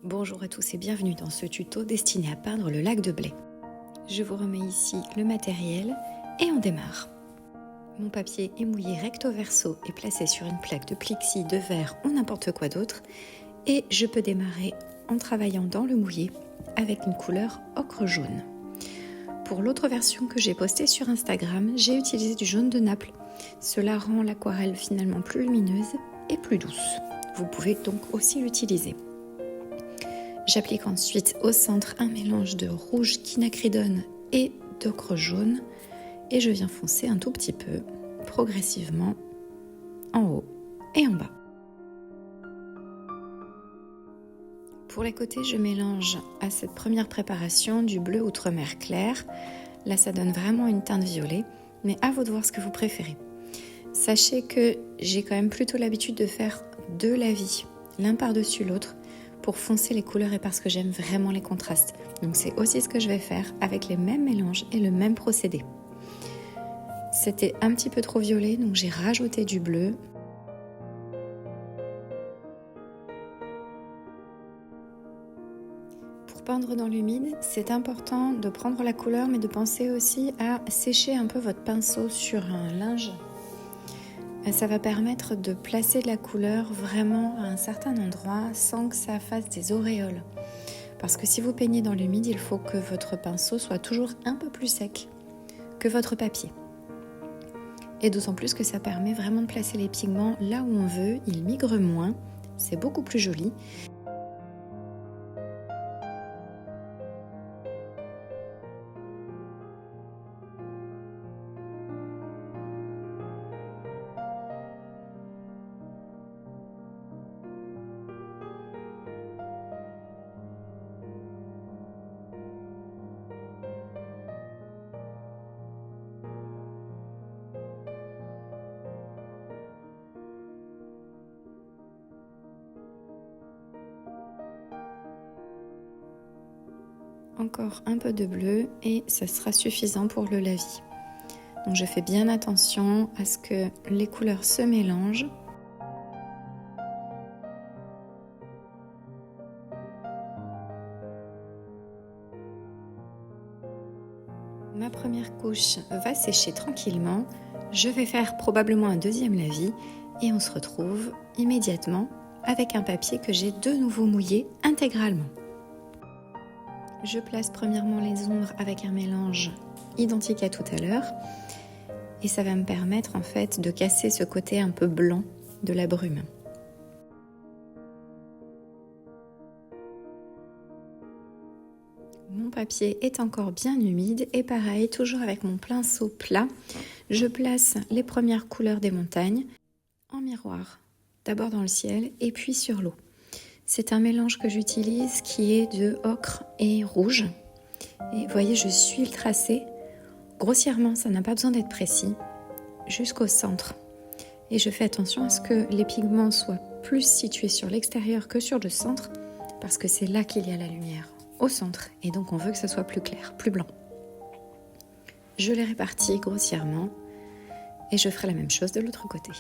Bonjour à tous et bienvenue dans ce tuto destiné à peindre le lac de Blé. Je vous remets ici le matériel et on démarre. Mon papier est mouillé recto verso et placé sur une plaque de plexi, de verre ou n'importe quoi d'autre. Et je peux démarrer en travaillant dans le mouillé avec une couleur ocre jaune. Pour l'autre version que j'ai postée sur Instagram, j'ai utilisé du jaune de Naples. Cela rend l'aquarelle finalement plus lumineuse et plus douce. Vous pouvez donc aussi l'utiliser. J'applique ensuite au centre un mélange de rouge quinacridone et d'ocre jaune et je viens foncer un tout petit peu, progressivement, en haut et en bas. Pour les côtés, je mélange à cette première préparation du bleu outre-mer clair. Là, ça donne vraiment une teinte violet, mais à vous de voir ce que vous préférez. Sachez que j'ai quand même plutôt l'habitude de faire deux lavis, l'un par-dessus l'autre, pour foncer les couleurs et parce que j'aime vraiment les contrastes. Donc c'est aussi ce que je vais faire avec les mêmes mélanges et le même procédé. C'était un petit peu trop violet, donc j'ai rajouté du bleu. Pour peindre dans l'humide, c'est important de prendre la couleur, mais de penser aussi à sécher un peu votre pinceau sur un linge. Ça va permettre de placer de la couleur vraiment à un certain endroit sans que ça fasse des auréoles. Parce que si vous peignez dans l'humide, il faut que votre pinceau soit toujours un peu plus sec que votre papier. Et d'autant plus que ça permet vraiment de placer les pigments là où on veut, ils migrent moins, c'est beaucoup plus joli. Encore un peu de bleu et ça sera suffisant pour le lavis. Donc je fais bien attention à ce que les couleurs se mélangent. Ma première couche va sécher tranquillement. Je vais faire probablement un deuxième lavis et on se retrouve immédiatement avec un papier que j'ai de nouveau mouillé intégralement. Je place premièrement les ombres avec un mélange identique à tout à l'heure et ça va me permettre en fait de casser ce côté un peu blanc de la brume. Mon papier est encore bien humide et pareil, toujours avec mon pinceau plat, je place les premières couleurs des montagnes en miroir, d'abord dans le ciel et puis sur l'eau. C'est un mélange que j'utilise qui est de ocre et rouge. Et vous voyez, je suis le tracé. Grossièrement, ça n'a pas besoin d'être précis, jusqu'au centre. Et je fais attention à ce que les pigments soient plus situés sur l'extérieur que sur le centre, parce que c'est là qu'il y a la lumière, au centre. Et donc on veut que ça soit plus clair, plus blanc. Je les répartis grossièrement et je ferai la même chose de l'autre côté.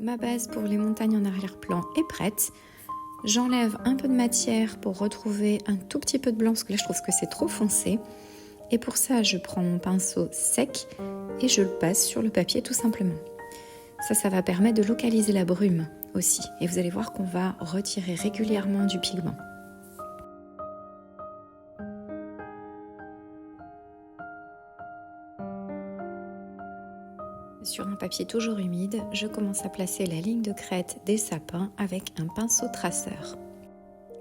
Ma base pour les montagnes en arrière-plan est prête. J'enlève un peu de matière pour retrouver un tout petit peu de blanc parce que là je trouve que c'est trop foncé. Et pour ça, je prends mon pinceau sec et je le passe sur le papier tout simplement. Ça va permettre de localiser la brume aussi. Et vous allez voir qu'on va retirer régulièrement du pigment. Sur un papier toujours humide, je commence à placer la ligne de crête des sapins avec un pinceau traceur.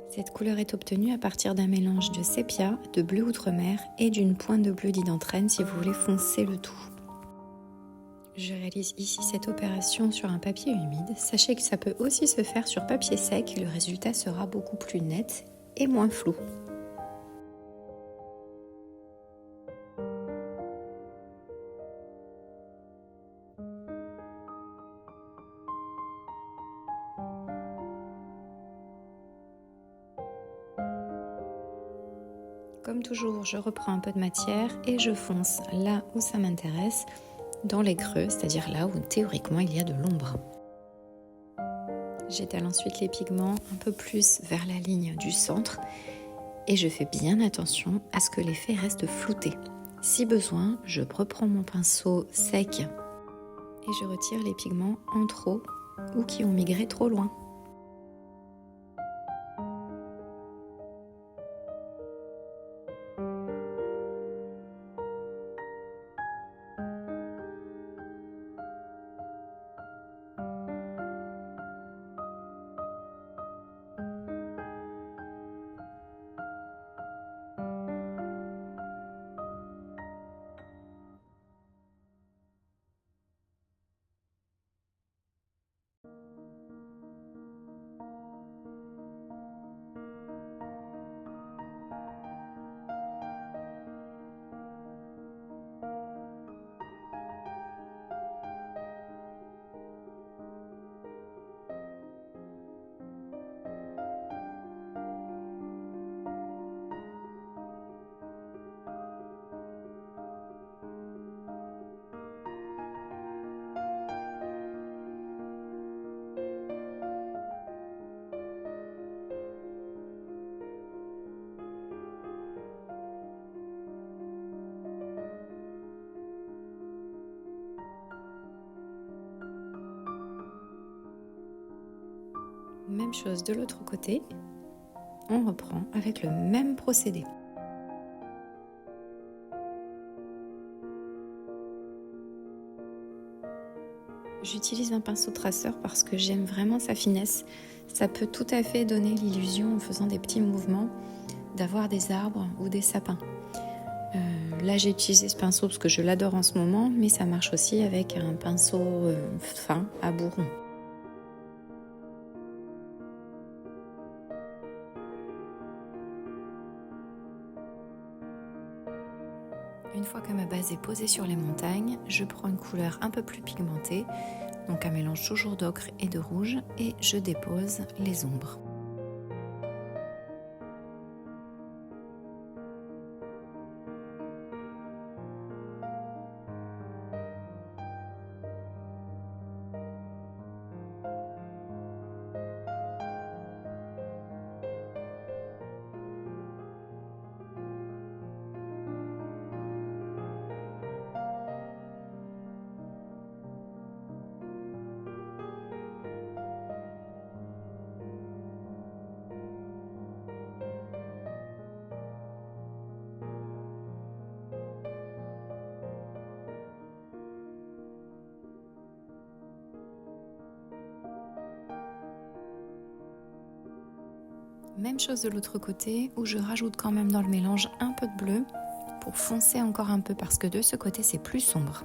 Cette couleur est obtenue à partir d'un mélange de sépia, de bleu outremer et d'une pointe de bleu d'hydrantrène si vous voulez foncer le tout. Je réalise ici cette opération sur un papier humide. Sachez que ça peut aussi se faire sur papier sec, le résultat sera beaucoup plus net et moins flou. Comme toujours, je reprends un peu de matière et je fonce là où ça m'intéresse, dans les creux, c'est-à-dire là où théoriquement il y a de l'ombre. J'étale ensuite les pigments un peu plus vers la ligne du centre et je fais bien attention à ce que l'effet reste flouté. Si besoin, je reprends mon pinceau sec et je retire les pigments en trop ou qui ont migré trop loin. Même chose de l'autre côté, on reprend avec le même procédé. J'utilise un pinceau traceur parce que j'aime vraiment sa finesse. Ça peut tout à fait donner l'illusion, en faisant des petits mouvements, d'avoir des arbres ou des sapins. Là j'ai utilisé ce pinceau parce que je l'adore en ce moment, mais ça marche aussi avec un pinceau fin à bourron. Une fois que ma base est posée sur les montagnes, je prends une couleur un peu plus pigmentée, donc un mélange toujours d'ocre et de rouge, et je dépose les ombres. Même chose de l'autre côté où je rajoute quand même dans le mélange un peu de bleu pour foncer encore un peu parce que de ce côté c'est plus sombre.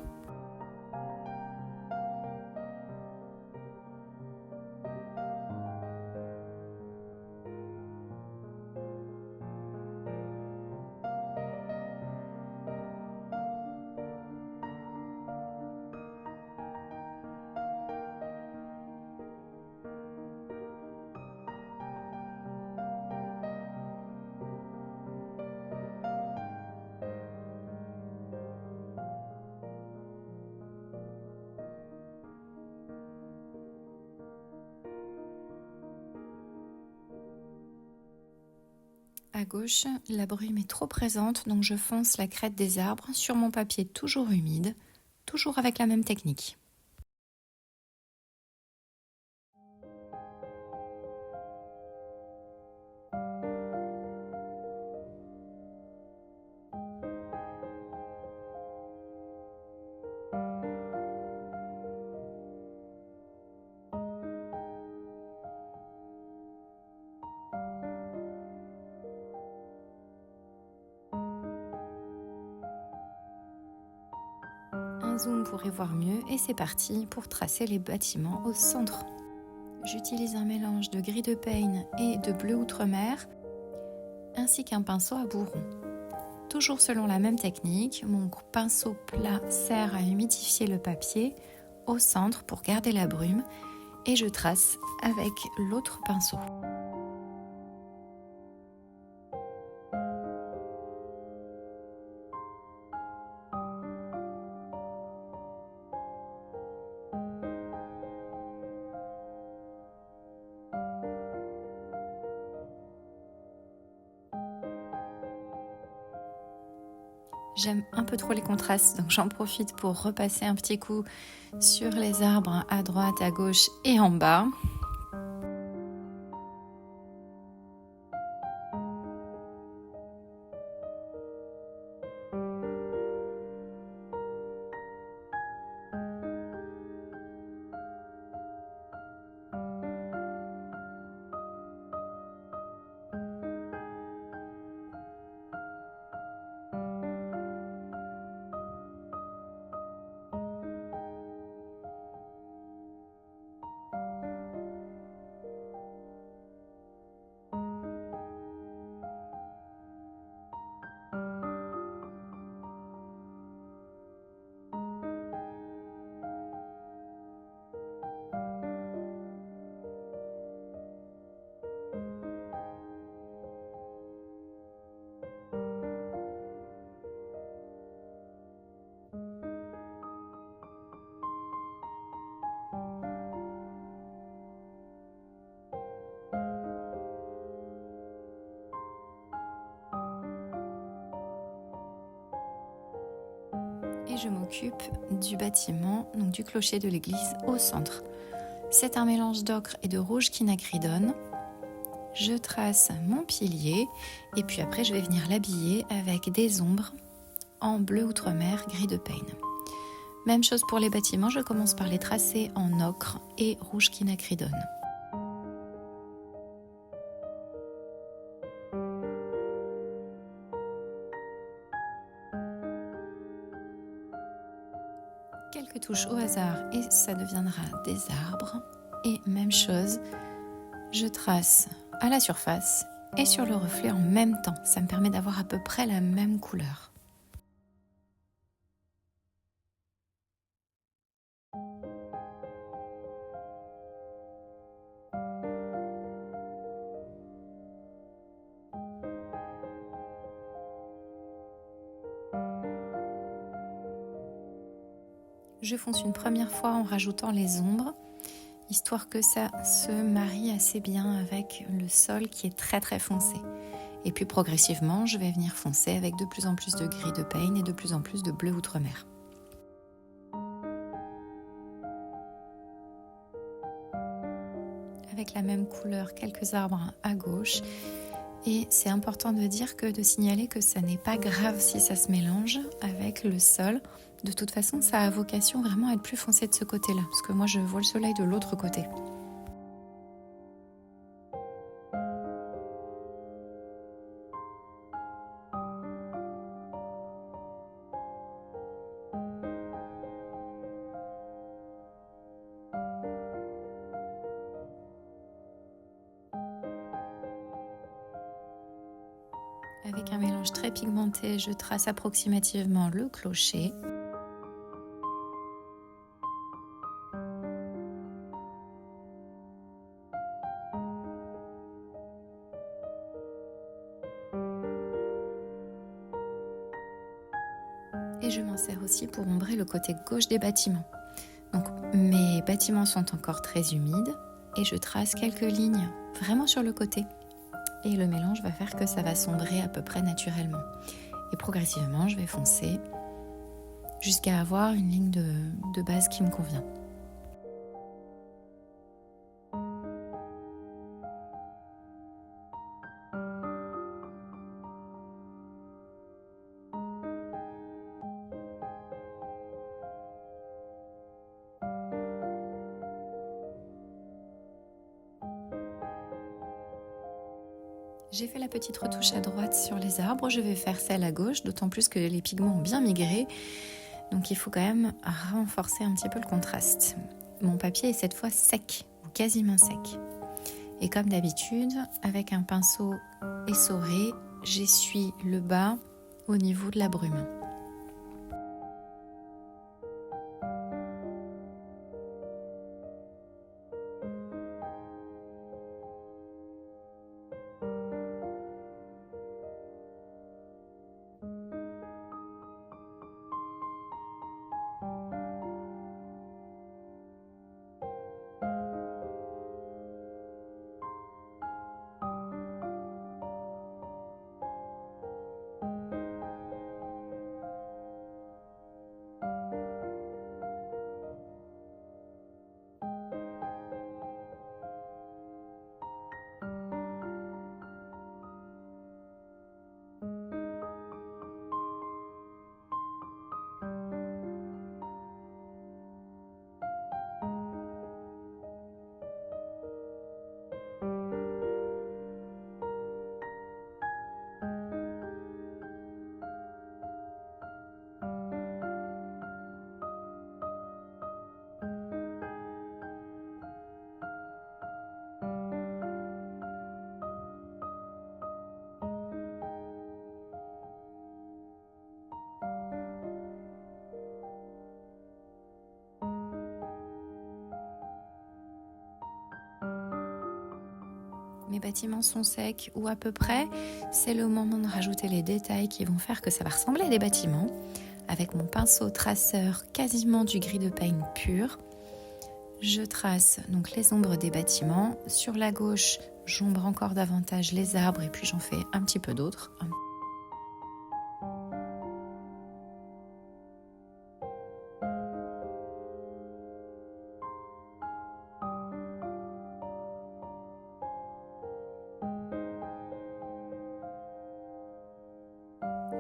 À gauche, la brume est trop présente, donc je fonce la crête des arbres sur mon papier toujours humide, toujours avec la même technique. un zoom pour y voir mieux et c'est parti pour tracer les bâtiments au centre. J'utilise un mélange de gris de Payne et de bleu outre-mer ainsi qu'un pinceau à bourron. Toujours selon la même technique, mon pinceau plat sert à humidifier le papier au centre pour garder la brume et je trace avec l'autre pinceau. J'aime un peu trop les contrastes, donc j'en profite pour repasser un petit coup sur les arbres à droite, à gauche et en bas. Et je m'occupe du bâtiment, donc du clocher de l'église au centre. C'est un mélange d'ocre et de rouge quinacridone. Je trace mon pilier et puis après je vais venir l'habiller avec des ombres en bleu outre-mer, gris de Payne. Même chose pour les bâtiments, je commence par les tracer en ocre et rouge quinacridone. Quelques touches au hasard et ça deviendra des arbres. Et même chose, je trace à la surface et sur le reflet en même temps. Ça me permet d'avoir à peu près la même couleur. Je fonce une première fois en rajoutant les ombres, histoire que ça se marie assez bien avec le sol qui est très très foncé. Et puis progressivement, je vais venir foncer avec de plus en plus de gris de Payne et de plus en plus de bleu outre-mer. Avec la même couleur, quelques arbres à gauche. Et c'est important de signaler que ça n'est pas grave si ça se mélange avec le sol. De toute façon, ça a vocation vraiment à être plus foncé de ce côté-là, parce que moi je vois le soleil de l'autre côté. Avec un mélange très pigmenté, je trace approximativement le clocher. Et je m'en sers aussi pour ombrer le côté gauche des bâtiments. Donc mes bâtiments sont encore très humides et je trace quelques lignes vraiment sur le côté. Et le mélange va faire que ça va sombrer à peu près naturellement. Et progressivement, je vais foncer jusqu'à avoir une ligne de base qui me convient. J'ai fait la petite retouche à droite sur les arbres, je vais faire celle à gauche, d'autant plus que les pigments ont bien migré. Donc il faut quand même renforcer un petit peu le contraste. Mon papier est cette fois sec, ou quasiment sec. Et comme d'habitude, avec un pinceau essoré, j'essuie le bas au niveau de la brume. Mes bâtiments sont secs ou à peu près, c'est le moment de rajouter les détails qui vont faire que ça va ressembler à des bâtiments. Avec mon pinceau traceur quasiment du gris de paille pur, je trace donc les ombres des bâtiments. Sur la gauche, j'ombre encore davantage les arbres et puis j'en fais un petit peu d'autres.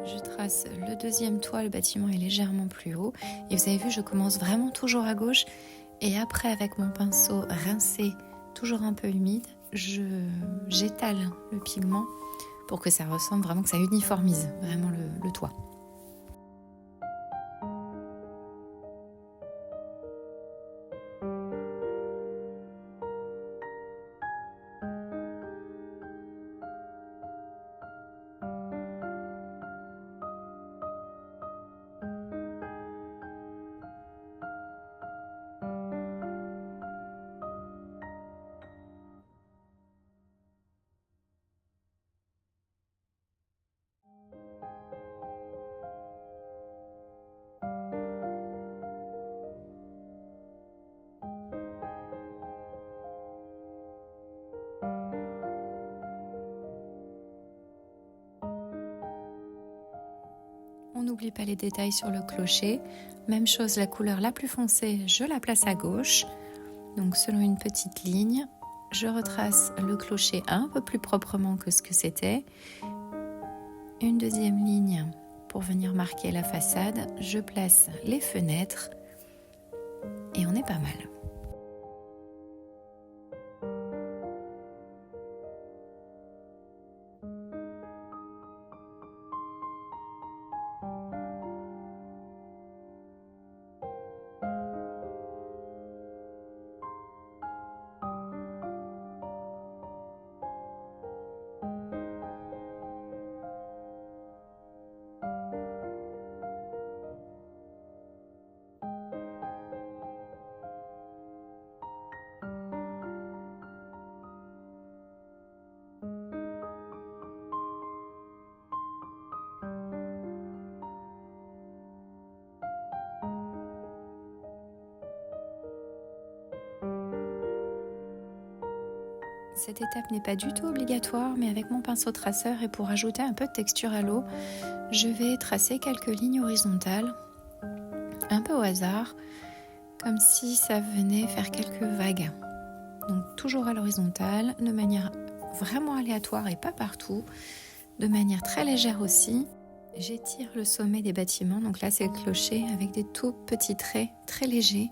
Je trace le deuxième toit, le bâtiment est légèrement plus haut. Et vous avez vu, je commence vraiment toujours à gauche. Et après, avec mon pinceau rincé, toujours un peu humide, j'étale le pigment pour que ça ressemble vraiment, que ça uniformise vraiment le toit. On n'oublie pas les détails sur le clocher. Même chose, la couleur la plus foncée, je la place à gauche. Donc selon une petite ligne, je retrace le clocher un peu plus proprement que ce que c'était. Une deuxième ligne pour venir marquer la façade. Je place les fenêtres et on est pas mal. Cette étape n'est pas du tout obligatoire, mais avec mon pinceau traceur et pour ajouter un peu de texture à l'eau, je vais tracer quelques lignes horizontales, un peu au hasard, comme si ça venait faire quelques vagues. Donc toujours à l'horizontale, de manière vraiment aléatoire et pas partout, de manière très légère aussi. J'étire le sommet des bâtiments, donc là c'est le clocher avec des tout petits traits très légers.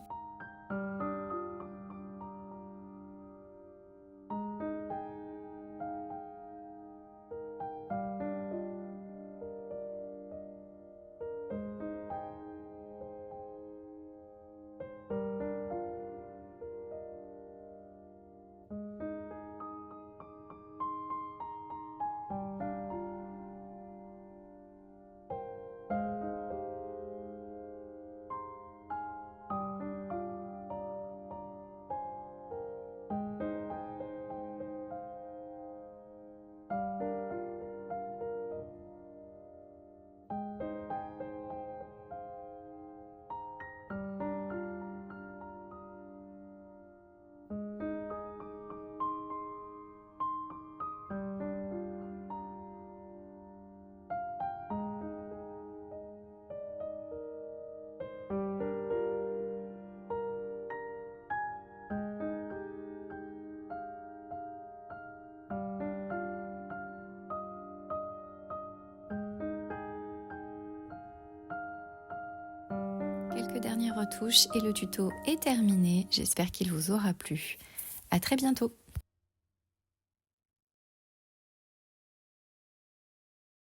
dernières retouches et le tuto est terminé. J'espère qu'il vous aura plu. À très bientôt.